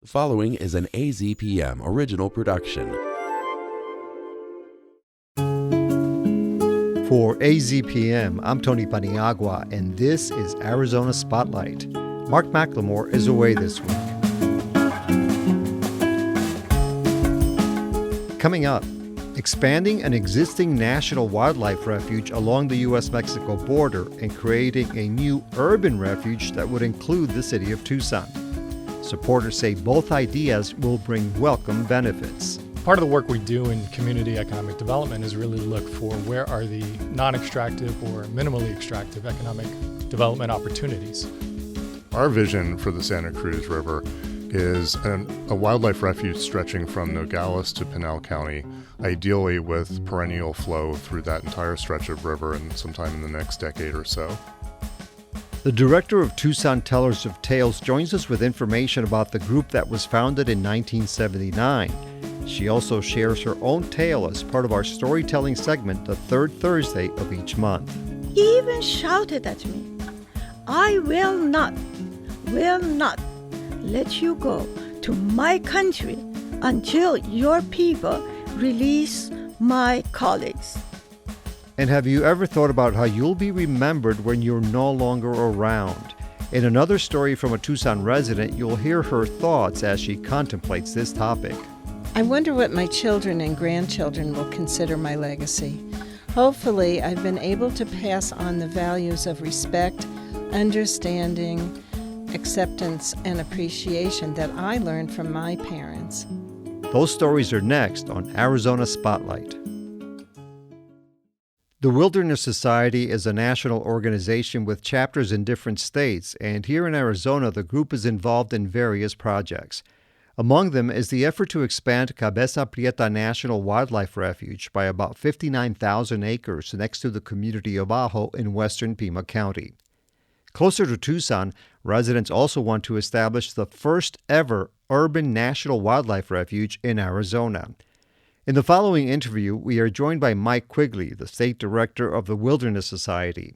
The following is an AZPM original production. For AZPM, I'm Tony Paniagua, and this is Arizona Spotlight. Mark McLemore is away this week. Coming up, expanding an existing national wildlife refuge along the U.S.-Mexico border and creating a new urban refuge that would include the city of Tucson. Supporters say both ideas will bring welcome benefits. Part of the work we do in community economic development is really look for where are the non-extractive or minimally extractive economic development opportunities. Our vision for the Santa Cruz River is a wildlife refuge stretching from Nogales to Pinal County, ideally with perennial flow through that entire stretch of river and sometime in the next decade or so. The director of Tucson Tellers of Tales joins us with information about the group that was founded in 1979. She also shares her own tale as part of our storytelling segment, the third Thursday of each month. He even shouted at me, "I will not let you go to my country until your people release my colleagues." And have you ever thought about how you'll be remembered when you're no longer around? In another story from a Tucson resident, you'll hear her thoughts as she contemplates this topic. I wonder what my children and grandchildren will consider my legacy. Hopefully, I've been able to pass on the values of respect, understanding, acceptance, and appreciation that I learned from my parents. Those stories are next on Arizona Spotlight. The Wilderness Society is a national organization with chapters in different states, and here in Arizona, the group is involved in various projects. Among them is the effort to expand Cabeza Prieta National Wildlife Refuge by about 59,000 acres next to the community of Ajo in western Pima County. Closer to Tucson, residents also want to establish the first ever urban national wildlife refuge in Arizona. In the following interview, we are joined by Mike Quigley, the state director of the Wilderness Society.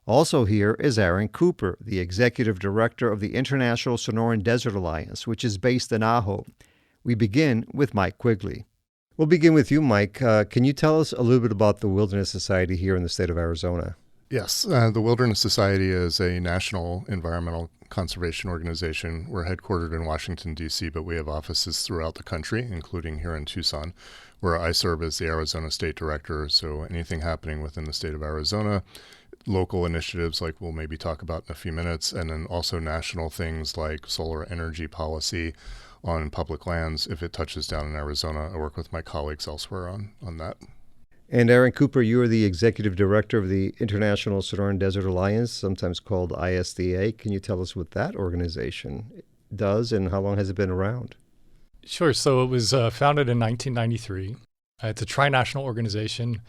Also here is Aaron Cooper, the executive director of the International Sonoran Desert Alliance, which is based in Ajo. We begin with Mike Quigley. We'll begin with you, Mike. Can you tell us a little bit about the Wilderness Society here in the state of Arizona? Yes, the Wilderness Society is a national environmental conservation organization. We're headquartered in Washington, D.C., but we have offices throughout the country, including here in Tucson, where I serve as the Arizona State Director. So anything happening within the state of Arizona, local initiatives like we'll maybe talk about in a few minutes, and then also national things like solar energy policy on public lands. If it touches down in Arizona, I work with my colleagues elsewhere on that. And Aaron Cooper, you are the executive director of the International Sonoran Desert Alliance, sometimes called ISDA. Can you tell us what that organization does and how long has it been around? Sure. So it was founded in 1993. It's a tri-national organization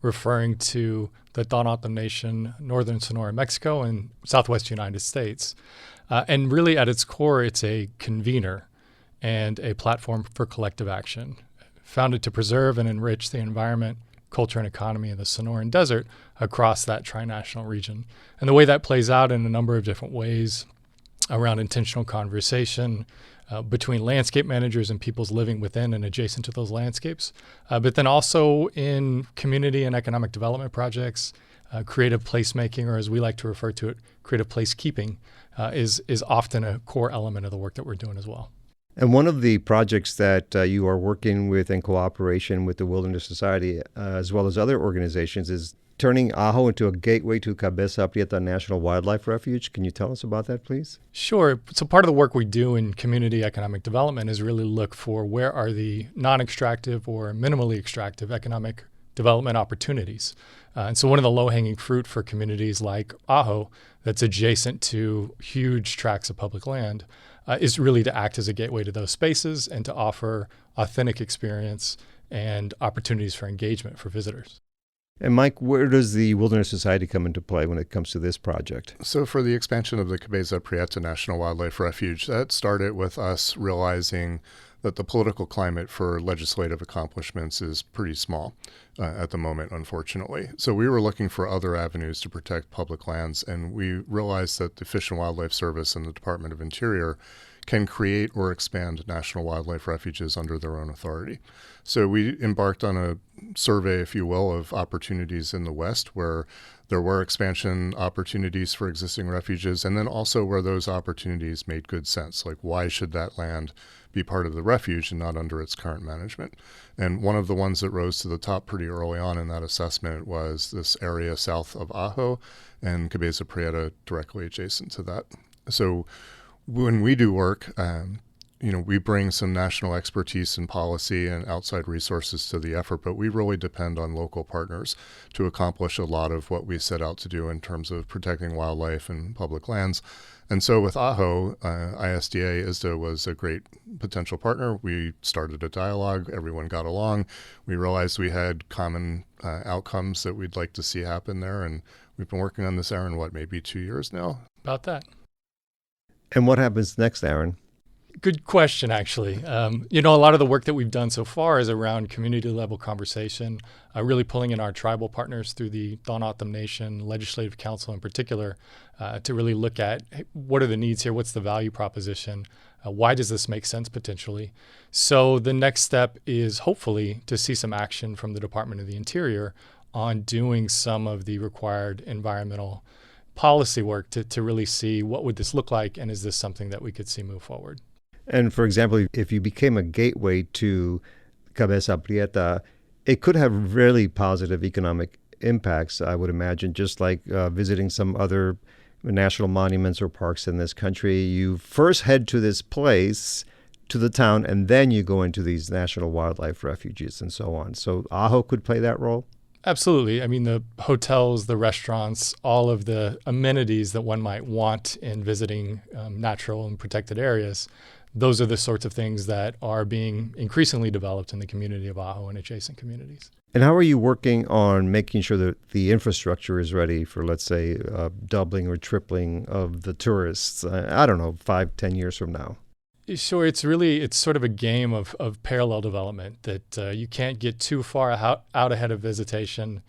referring to the Tohono Nation, Northern Sonora, Mexico, and Southwest United States. And really at its core, it's a convener and a platform for collective action, founded to preserve and enrich the environment, culture, and economy of the Sonoran Desert across that tri-national region. And the way that plays out in a number of different ways around intentional conversation between landscape managers and peoples living within and adjacent to those landscapes, but then also in community and economic development projects, creative placemaking, or as we like to refer to it, creative placekeeping, is often a core element of the work that we're doing as well. And one of the projects that you are working with in cooperation with the Wilderness Society, as well as other organizations, is turning Ajo into a gateway to Cabeza Prieta National Wildlife Refuge. Can you tell us about that, please? Sure. So part of the work we do in community economic development is really look for where are the non-extractive or minimally extractive economic development opportunities. And so one of the low-hanging fruit for communities like Ajo that's adjacent to huge tracts of public land is really to act as a gateway to those spaces and to offer authentic experience and opportunities for engagement for visitors. And Mike, where does the Wilderness Society come into play when it comes to this project? So for the expansion of the Cabeza Prieta National Wildlife Refuge, that started with us realizing that the political climate for legislative accomplishments is pretty small at the moment, unfortunately. So we were looking for other avenues to protect public lands, and we realized that the Fish and Wildlife Service and the Department of Interior can create or expand national wildlife refuges under their own authority. So we embarked on a survey, if you will, of opportunities in the West where there were expansion opportunities for existing refuges, and then also where those opportunities made good sense. Like, why should that land be part of the refuge and not under its current management? And one of the ones that rose to the top pretty early on in that assessment was this area south of Ajo and Cabeza Prieta directly adjacent to that. So when we do work, we bring some national expertise and policy and outside resources to the effort, but we really depend on local partners to accomplish a lot of what we set out to do in terms of protecting wildlife and public lands. And so with Ajo, ISDA, ISDA was a great potential partner. We started a dialogue. Everyone got along. We realized we had common outcomes that we'd like to see happen there. And we've been working on this, Aaron, maybe 2 years now? About that. And what happens next, Aaron? Good question, actually. A lot of the work that we've done so far is around community-level conversation, really pulling in our tribal partners through the Tohono Nation Legislative Council in particular, to really look at what are the needs here, what's the value proposition, why does this make sense potentially. So the next step is hopefully to see some action from the Department of the Interior on doing some of the required environmental policy work to really see what would this look like, and is this something that we could see move forward. And for example, if you became a gateway to Cabeza Prieta, it could have really positive economic impacts, I would imagine, just like visiting some other national monuments or parks in this country. You first head to this place, to the town, and then you go into these national wildlife refuges and so on. So Ajo could play that role? Absolutely. I mean, the hotels, the restaurants, all of the amenities that one might want in visiting natural and protected areas, those are the sorts of things that are being increasingly developed in the community of Ajo and adjacent communities. And how are you working on making sure that the infrastructure is ready for, let's say, doubling or tripling of the tourists, 5-10 years from now? Sure. It's sort of a game of parallel development that you can't get too far out ahead of visitation,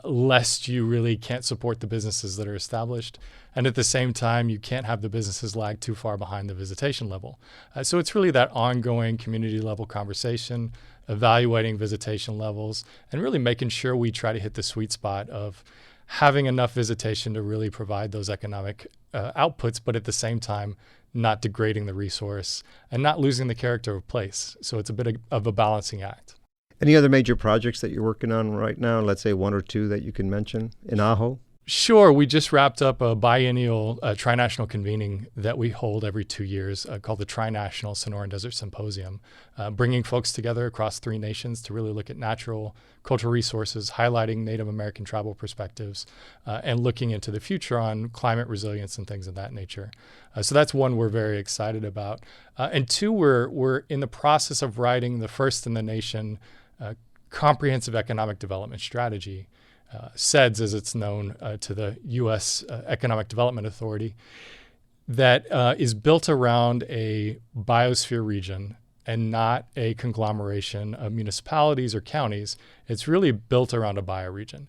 lest you really can't support the businesses that are established. And at the same time, you can't have the businesses lag too far behind the visitation level. So it's really that ongoing community level conversation, evaluating visitation levels, and really making sure we try to hit the sweet spot of having enough visitation to really provide those economic outputs, but at the same time, not degrading the resource and not losing the character of place. So it's a bit of a balancing act. Any other major projects that you're working on right now? Let's say one or two that you can mention in Ajo? Sure. We just wrapped up a biennial trinational convening that we hold every 2 years called the Trinational Sonoran Desert Symposium, bringing folks together across 3 nations to really look at natural cultural resources, highlighting Native American tribal perspectives, and looking into the future on climate resilience and things of that nature. So that's one we're very excited about. And 2, we're in the process of writing the first in the nation comprehensive economic development strategy, CEDS as it's known to the U.S. Economic Development Authority, that is built around a biosphere region and not a conglomeration of municipalities or counties. It's really built around a bioregion.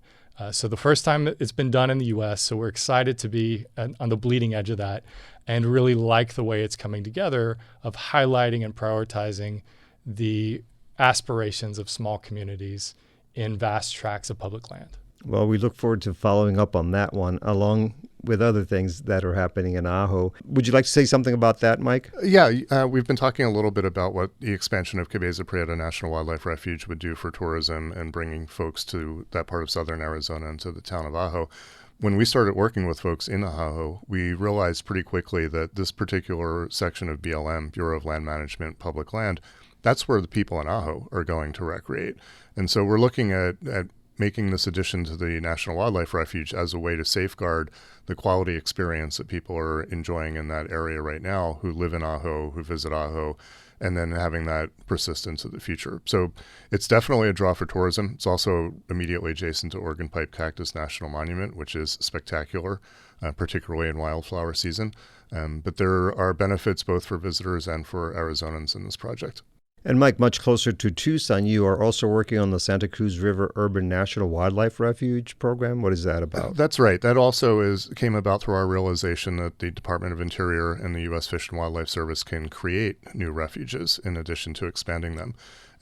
So the first time it's been done in the U.S., so we're excited to be on the bleeding edge of that and really like the way it's coming together of highlighting and prioritizing the aspirations of small communities in vast tracts of public land. Well, we look forward to following up on that one, along with other things that are happening in Ajo. Would you like to say something about that, Mike? Yeah, we've been talking a little bit about what the expansion of Cabeza Prieta National Wildlife Refuge would do for tourism and bringing folks to that part of southern Arizona and to the town of Ajo. When we started working with folks in Ajo, we realized pretty quickly that this particular section of BLM, Bureau of Land Management, public land, that's where the people in Ajo are going to recreate. And so we're looking at making this addition to the National Wildlife Refuge as a way to safeguard the quality experience that people are enjoying in that area right now, who live in Ajo, who visit Ajo, and then having that persist into the future. So it's definitely a draw for tourism. It's also immediately adjacent to Oregon Pipe Cactus National Monument, which is spectacular, particularly in wildflower season. But there are benefits both for visitors and for Arizonans in this project. And Mike, much closer to Tucson, you are also working on the Santa Cruz River Urban National Wildlife Refuge program. What is that about? That's right. That also came about through our realization that the Department of Interior and the U.S. Fish and Wildlife Service can create new refuges in addition to expanding them.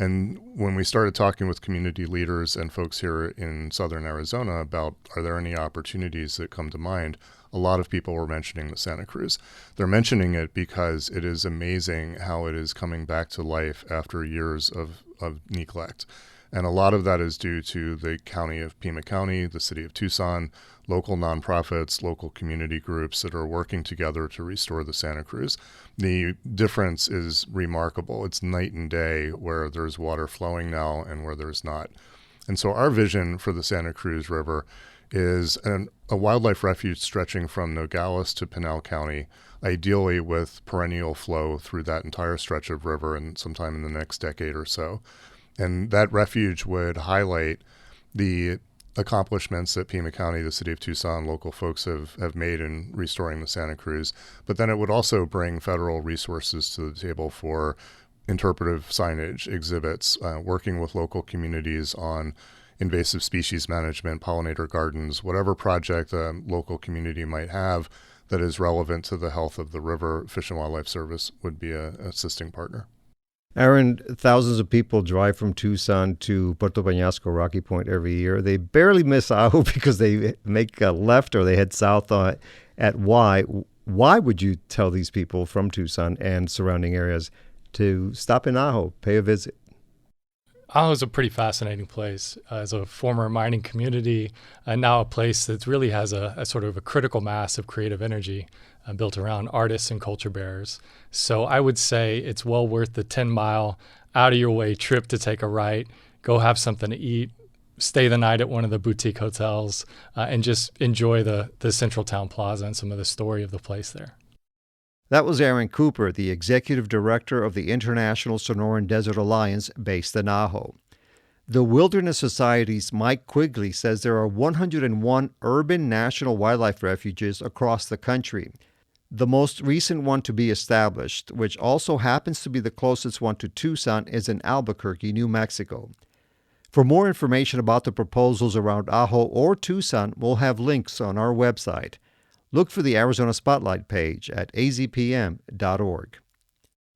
And when we started talking with community leaders and folks here in southern Arizona about are there any opportunities that come to mind, a lot of people were mentioning the Santa Cruz. They're mentioning it because it is amazing how it is coming back to life after years of neglect. And a lot of that is due to the county of Pima County, the city of Tucson, local nonprofits, local community groups that are working together to restore the Santa Cruz. The difference is remarkable. It's night and day where there's water flowing now and where there's not. And so our vision for the Santa Cruz River is a wildlife refuge stretching from Nogales to Pinal County, ideally with perennial flow through that entire stretch of river and sometime in the next decade or so. And that refuge would highlight the accomplishments that Pima County, the city of Tucson, local folks have made in restoring the Santa Cruz. But then it would also bring federal resources to the table for interpretive signage, exhibits, working with local communities on invasive species management, pollinator gardens, whatever project a local community might have that is relevant to the health of the river. Fish and Wildlife Service would be an assisting partner. Aaron, thousands of people drive from Tucson to Puerto Peñasco, Rocky Point every year. They barely miss Ajo because they make a left or they head south at Y. Why would you tell these people from Tucson and surrounding areas to stop in Ajo, pay a visit? Ajo is a pretty fascinating place. As a former mining community, and now a place that really has a sort of a critical mass of creative energy built around artists and culture bearers. So I would say it's well worth the 10-mile out-of-your-way trip to take a right, go have something to eat, stay the night at one of the boutique hotels, and just enjoy the Central Town Plaza and some of the story of the place there. That was Aaron Cooper, the executive director of the International Sonoran Desert Alliance based in Ajo. The Wilderness Society's Mike Quigley says there are 101 urban national wildlife refuges across the country. The most recent one to be established, which also happens to be the closest one to Tucson, is in Albuquerque, New Mexico. For more information about the proposals around Ajo or Tucson, we'll have links on our website. Look for the Arizona Spotlight page at azpm.org.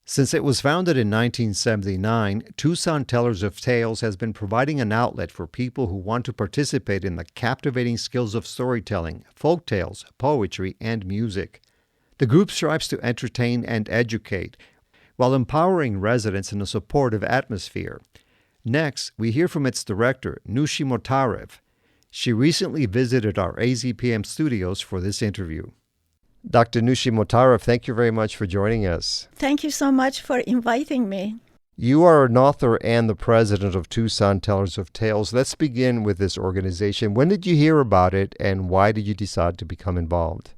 Since it was founded in 1979, Tucson Tellers of Tales has been providing an outlet for people who want to participate in the captivating skills of storytelling, folk tales, poetry, and music. The group strives to entertain and educate while empowering residents in a supportive atmosphere. Next, we hear from its director, Nooshie Motaref. She recently visited our AZPM studios for this interview. Dr. Nooshie Motaref, thank you very much for joining us. Thank you so much for inviting me. You are an author and the president of Tucson Tellers of Tales. Let's begin with this organization. When did you hear about it, and why did you decide to become involved?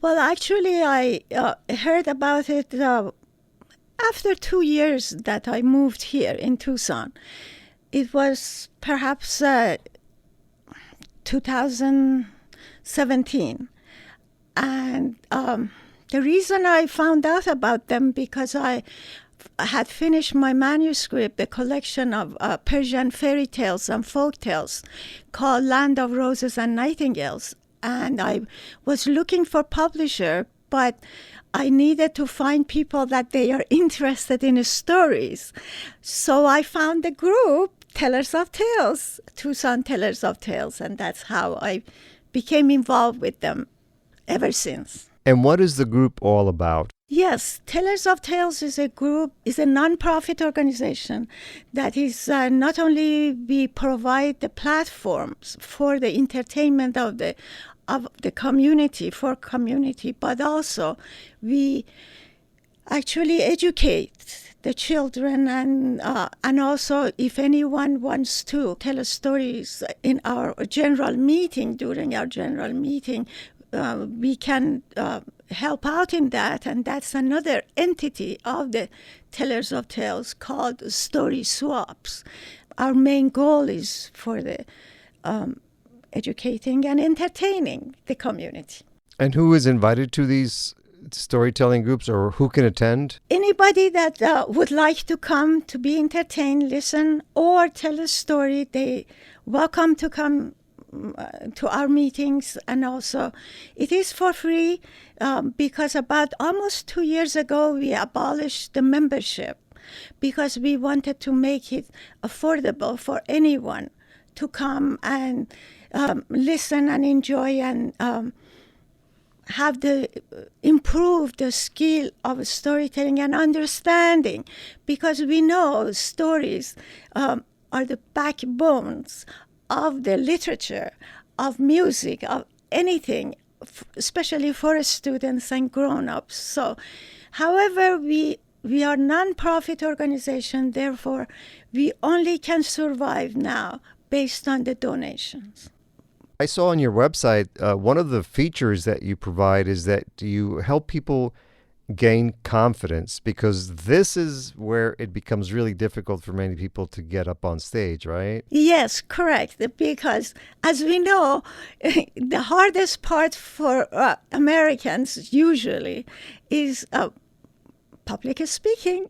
Well, actually, I heard about it after 2 years that I moved here in Tucson. It was perhaps 2017. And the reason I found out about them because I had finished my manuscript, the collection of Persian fairy tales and folk tales called Land of Roses and Nightingales. And I was looking for publisher, but I needed to find people that they are interested in stories. So I found the group Tellers of Tales, Tucson Tellers of Tales, and that's how I became involved with them ever since. And what is the group all about? Yes, Tellers of Tales is a group, is a non-profit organization that is not only we provide the platforms for the entertainment of the community, for community, but also we actually educate the children and also if anyone wants to tell us stories in our general meeting, during our general meeting, we can help out in that, and that's another entity of the Tellers of Tales called Story Swaps. Our main goal is for the educating and entertaining the community. And who is invited to these storytelling groups, or who can attend? Anybody that would like to come to be entertained, listen, or tell a story, they welcome to come to our meetings. And also it is for free because about almost 2 years ago we abolished the membership because we wanted to make it affordable for anyone to come and listen and enjoy and have improve the skill of storytelling and understanding, because we know stories are the backbones of the literature, of music, of anything, especially for students and grown-ups. So, however, we are non-profit organization, therefore we only can survive now based on the donations. I saw on your website, one of the features that you provide is that you help people gain confidence, because this is where it becomes really difficult for many people to get up on stage, right? Yes, correct. Because as we know, the hardest part for Americans usually is public speaking.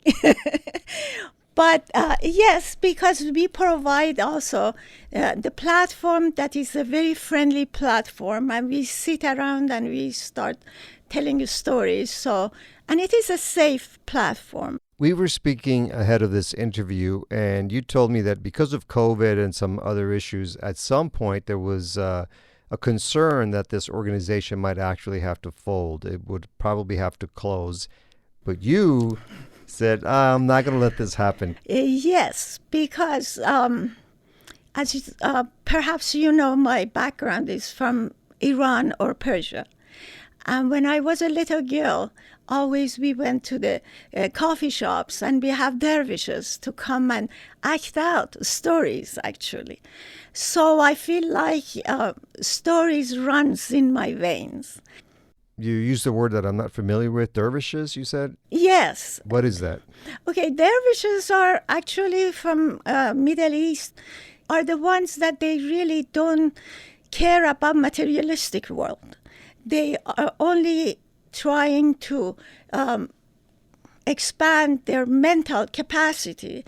But yes, because we provide also the platform that is a very friendly platform, and we sit around and we start telling stories. So, and it is a safe platform. We were speaking ahead of this interview, and you told me that because of COVID and some other issues, at some point there was a concern that this organization might actually have to fold. It would probably have to close. But you said, I'm not going to let this happen. Yes, because as perhaps you know, my background is from Iran or Persia. And when I was a little girl, always we went to the coffee shops and we have dervishes to come and act out stories, actually. So I feel like stories runs in my veins. You used a word that I'm not familiar with, dervishes, you said? Yes. What is that? Okay, dervishes are actually from Middle East, are the ones that they really don't care about materialistic world. They are only trying to expand their mental capacity.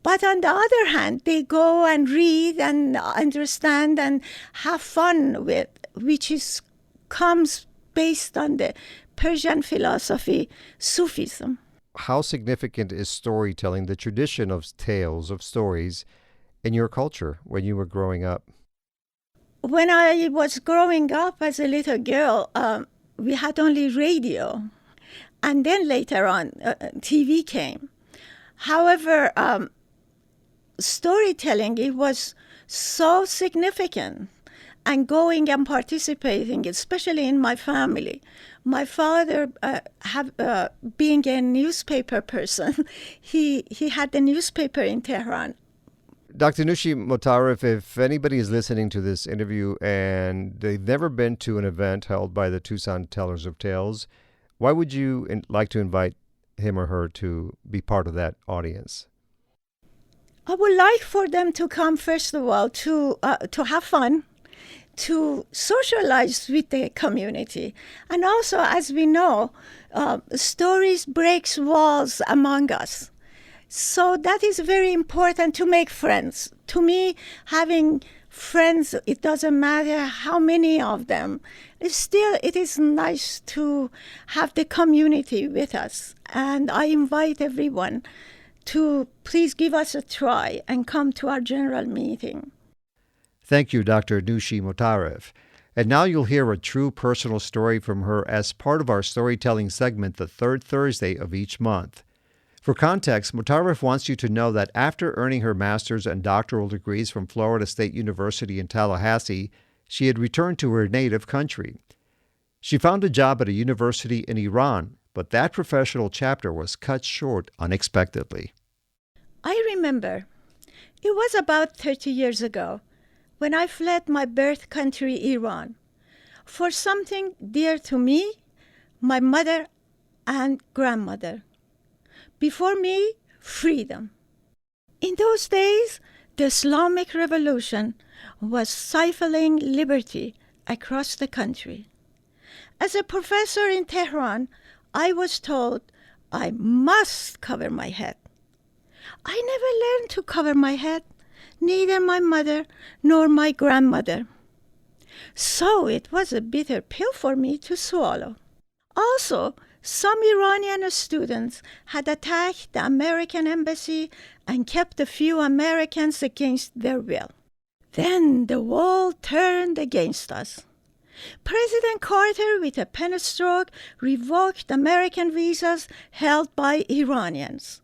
But on the other hand, they go and read and understand and have fun with, which comes based on the Persian philosophy, Sufism. How significant is storytelling, the tradition of tales, of stories, in your culture when you were growing up? When I was growing up as a little girl, we had only radio. And then later on, TV came. However, storytelling, it was so significant. And going and participating, especially in my family. My father, being a newspaper person, he had a newspaper in Tehran. Dr. Nooshie Motaref, if anybody is listening to this interview and they've never been to an event held by the Tucson Tellers of Tales, why would you like to invite him or her to be part of that audience? I would like for them to come, first of all, to have fun, to socialize with the community. And also, as we know, stories breaks walls among us. So that is very important, to make friends. To me, having friends, it doesn't matter how many of them, it is nice to have the community with us. And I invite everyone to please give us a try and come to our general meeting. Thank you, Dr. Nooshie Motaref. And now you'll hear a true personal story from her as part of our storytelling segment the third Thursday of each month. For context, Motaref wants you to know that after earning her master's and doctoral degrees from Florida State University in Tallahassee, she had returned to her native country. She found a job at a university in Iran, but that professional chapter was cut short unexpectedly. I remember, it was about 30 years ago, when I fled my birth country, Iran, for something dear to me, my mother and grandmother. Before me, freedom. In those days, the Islamic Revolution was stifling liberty across the country. As a professor in Tehran, I was told I must cover my head. I never learned to cover my head, neither my mother nor my grandmother. So it was a bitter pill for me to swallow. Also, some Iranian students had attacked the American embassy and kept a few Americans against their will. Then the world turned against us. President Carter, with a pen stroke, revoked American visas held by Iranians,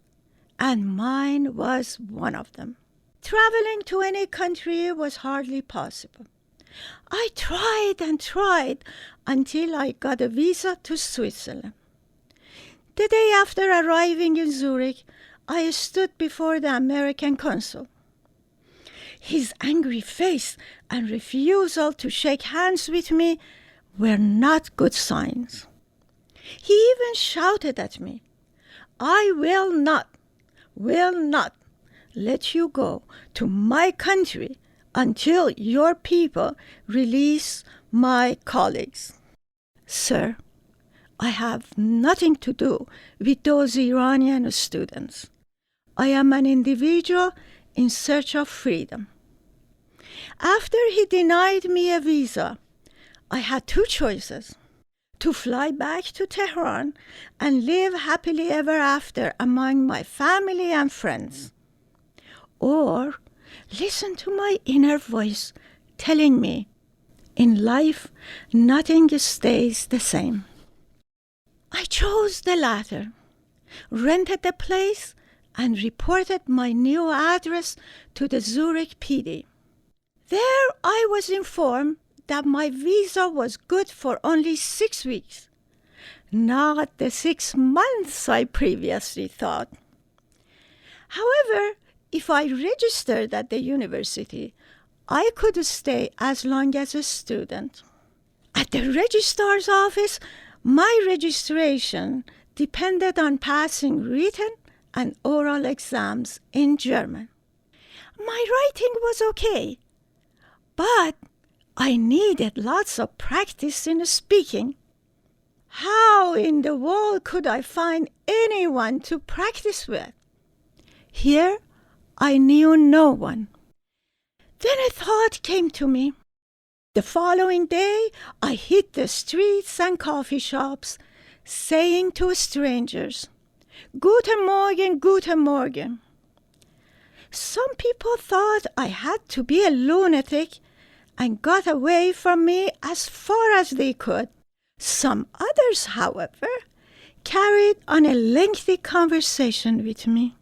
and mine was one of them. Traveling to any country was hardly possible. I tried and tried until I got a visa to Switzerland. The day after arriving in Zurich, I stood before the American consul. His angry face and refusal to shake hands with me were not good signs. He even shouted at me, "I will not let you go to my country until your people release my colleagues." Sir, I have nothing to do with those Iranian students. I am an individual in search of freedom. After he denied me a visa, I had two choices: to fly back to Tehran and live happily ever after among my family and friends, or listen to my inner voice telling me, in life, nothing stays the same. I chose the latter, rented a place, and reported my new address to the Zurich PD. There I was informed that my visa was good for only 6 weeks, not the 6 months I previously thought. However, if I registered at the university, I could stay as long as a student. At the registrar's office, my registration depended on passing written and oral exams in German. My writing was okay, but I needed lots of practice in speaking. How in the world could I find anyone to practice with? Here, I knew no one. Then a thought came to me. The following day, I hit the streets and coffee shops, saying to strangers, "Guten Morgen, guten Morgen." Some people thought I had to be a lunatic and got away from me as far as they could. Some others, however, carried on a lengthy conversation with me.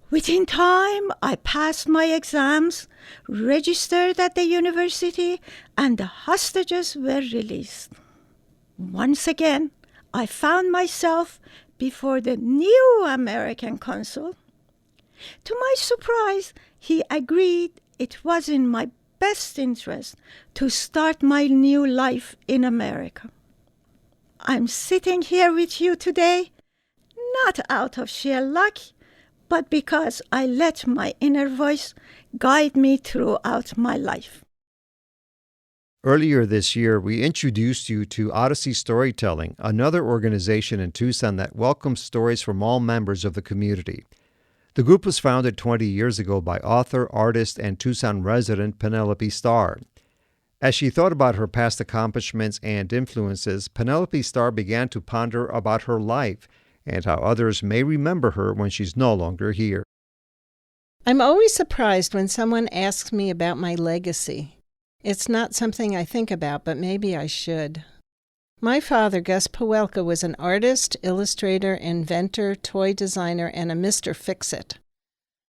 Within time, I passed my exams, registered at the university, and the hostages were released. Once again, I found myself before the new American consul. To my surprise, he agreed it was in my best interest to start my new life in America. I'm sitting here with you today, not out of sheer luck, but because I let my inner voice guide me throughout my life. Earlier this year, we introduced you to Odyssey Storytelling, another organization in Tucson that welcomes stories from all members of the community. The group was founded 20 years ago by author, artist, and Tucson resident Penelope Starr. As she thought about her past accomplishments and influences, Penelope Starr began to ponder about her life and how others may remember her when she's no longer here. I'm always surprised when someone asks me about my legacy. It's not something I think about, but maybe I should. My father, Gus Pawelka, was an artist, illustrator, inventor, toy designer, and a Mr. Fix-It.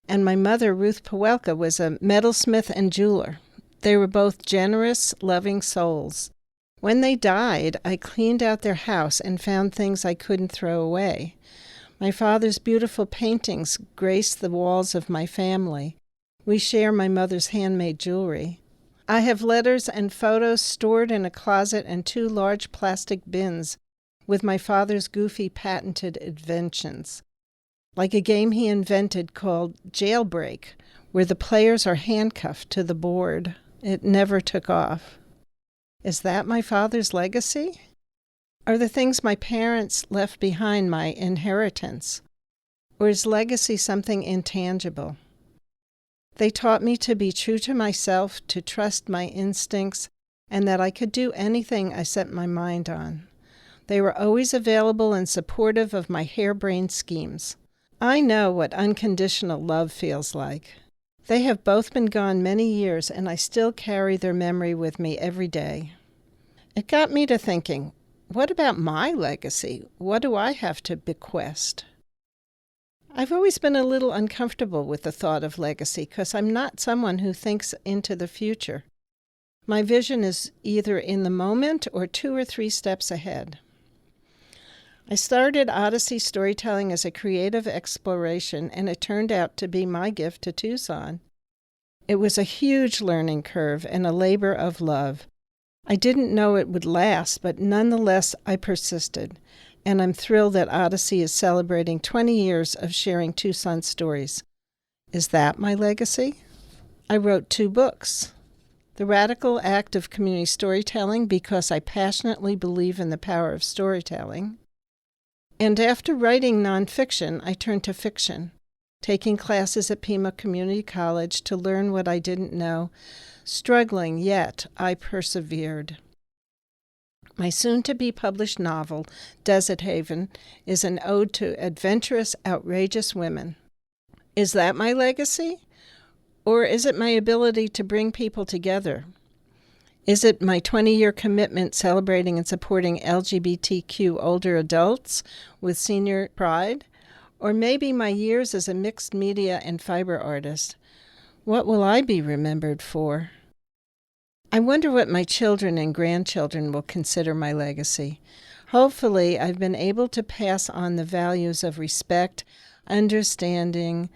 And my mother, Ruth Pawelka, was a metalsmith and jeweler. They were both generous, loving souls. When they died, I cleaned out their house and found things I couldn't throw away. My father's beautiful paintings grace the walls of my family. We share my mother's handmade jewelry. I have letters and photos stored in a closet and 2 large plastic bins with my father's goofy patented inventions, like a game he invented called Jailbreak, where the players are handcuffed to the board. It never took off. Is that my father's legacy? Are the things my parents left behind my inheritance? Or is legacy something intangible? They taught me to be true to myself, to trust my instincts, and that I could do anything I set my mind on. They were always available and supportive of my harebrained schemes. I know what unconditional love feels like. They have both been gone many years, and I still carry their memory with me every day. It got me to thinking, what about my legacy? What do I have to bequest? I've always been a little uncomfortable with the thought of legacy because I'm not someone who thinks into the future. My vision is either in the moment or 2 or 3 steps ahead. I started Odyssey storytelling as a creative exploration, and it turned out to be my gift to Tucson. It was a huge learning curve and a labor of love. I didn't know it would last, but nonetheless I persisted, and I'm thrilled that Odyssey is celebrating 20 years of sharing Tucson stories. Is that my legacy? I wrote 2 books. The Radical Act of Community Storytelling, because I passionately believe in the power of storytelling. And after writing nonfiction, I turned to fiction, taking classes at Pima Community College to learn what I didn't know. Struggling, yet I persevered. My soon-to-be published novel, Desert Haven, is an ode to adventurous, outrageous women. Is that my legacy? Or is it my ability to bring people together? Is it my 20-year commitment celebrating and supporting LGBTQ older adults with senior pride? Or maybe my years as a mixed media and fiber artist? What will I be remembered for? I wonder what my children and grandchildren will consider my legacy. Hopefully, I've been able to pass on the values of respect, understanding,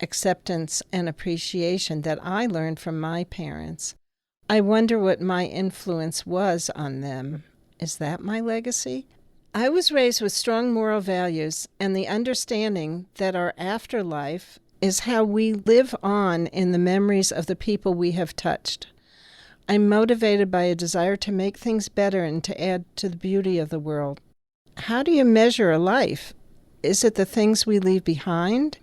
acceptance, and appreciation that I learned from my parents. I wonder what my influence was on them. Is that my legacy? I was raised with strong moral values and the understanding that our afterlife is how we live on in the memories of the people we have touched. I'm motivated by a desire to make things better and to add to the beauty of the world. How do you measure a life? Is it the things we leave behind?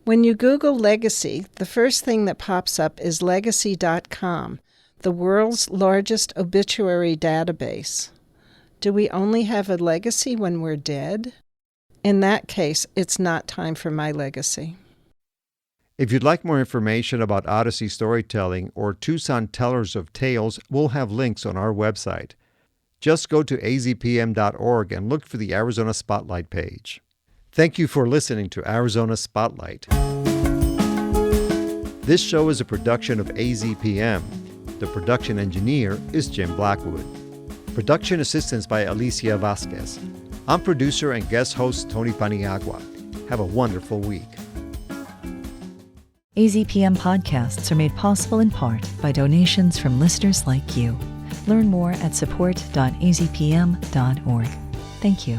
When you Google legacy, the first thing that pops up is legacy.com, the world's largest obituary database. Do we only have a legacy when we're dead? In that case, it's not time for my legacy. If you'd like more information about Odyssey storytelling or Tucson Tellers of Tales, we'll have links on our website. Just go to azpm.org and look for the Arizona Spotlight page. Thank you for listening to Arizona Spotlight. This show is a production of AZPM. The production engineer is Jim Blackwood. Production assistance by Alicia Vasquez. I'm producer and guest host Tony Paniagua. Have a wonderful week. AZPM podcasts are made possible in part by donations from listeners like you. Learn more at support.azpm.org. Thank you.